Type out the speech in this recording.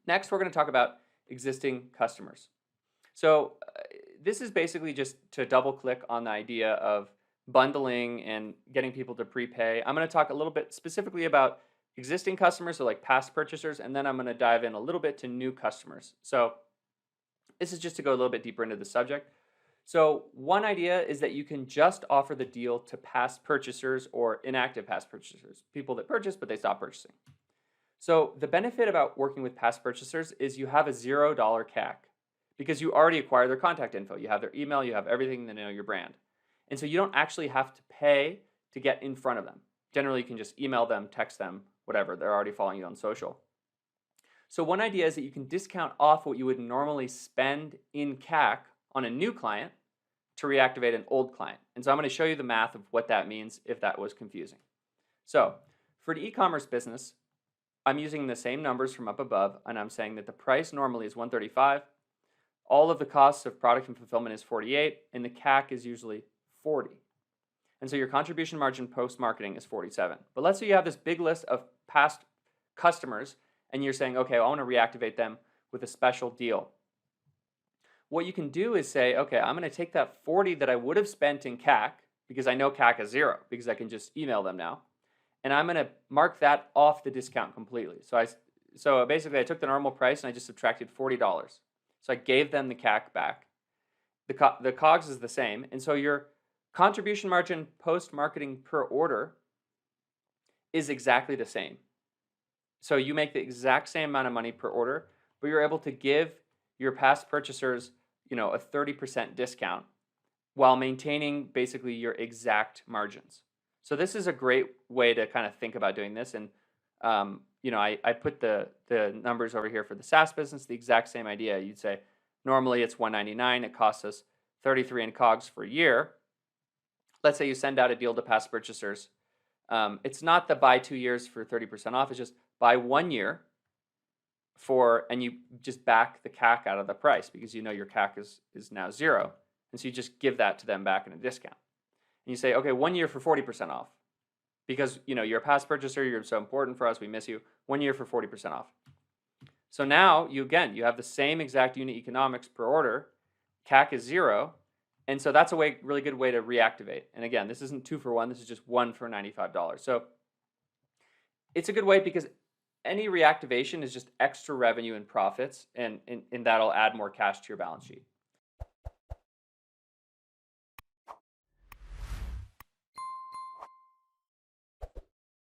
Next, we're going to talk about existing customers. So this is basically just to double click on the idea of bundling and getting people to prepay. I'm going to talk a little bit specifically about existing customers, so like past purchasers, and then I'm going to dive in a little bit to new customers. So this is just to go a little bit deeper into the subject. So one idea is that you can just offer the deal to past purchasers or inactive past purchasers, people that purchased but they stopped purchasing. So the benefit about working with past purchasers is you have a $0 CAC because you already acquired their contact info. You have their email, you have everything, they know your brand. And so you don't actually have to pay to get in front of them. Generally, you can just email them, text them, whatever. They're already following you on social. So one idea is that you can discount off what you would normally spend in CAC on a new client to reactivate an old client. And so I'm going to show you the math of what that means if that was confusing. So for the e-commerce business, I'm using the same numbers from up above, and I'm saying that the price normally is $135. All of the costs of product and fulfillment is $48, and the CAC is usually $40. And so your contribution margin post-marketing is $47. But let's say you have this big list of past customers, and you're saying, okay, I want to reactivate them with a special deal. What you can do is say, okay, I'm going to take that $40 that I would have spent in CAC, because I know CAC is 0, because I can just email them now, and I'm going to mark that off the discount completely. So basically, I took the normal price and I just subtracted $40. So I gave them the CAC back. The COGS is the same, and so your contribution margin post-marketing per order is exactly the same. So you make the exact same amount of money per order, but you're able to give your past purchasers, a 30% discount while maintaining basically your exact margins. So this is a great way to kind of think about doing this. And I put the numbers over here for the SaaS business, the exact same idea. You'd say normally it's $199, it costs us $33 in COGS for a year. Let's say you send out a deal to past purchasers. It's not the buy 2 years for 30% off, it's just buy 1 year and you just back the CAC out of the price because you know your CAC is now 0. And so you just give that to them back in a discount. And you say, okay, 1 year for 40% off because you're a past purchaser, you're so important for us, we miss you. 1 year for 40% off. So now you have the same exact unit economics per order, CAC is 0, and so that's a really good way to reactivate. And again, this isn't 2 for 1, this is just 1 for $95. So it's a good way because any reactivation is just extra revenue and profits, and that'll add more cash to your balance sheet.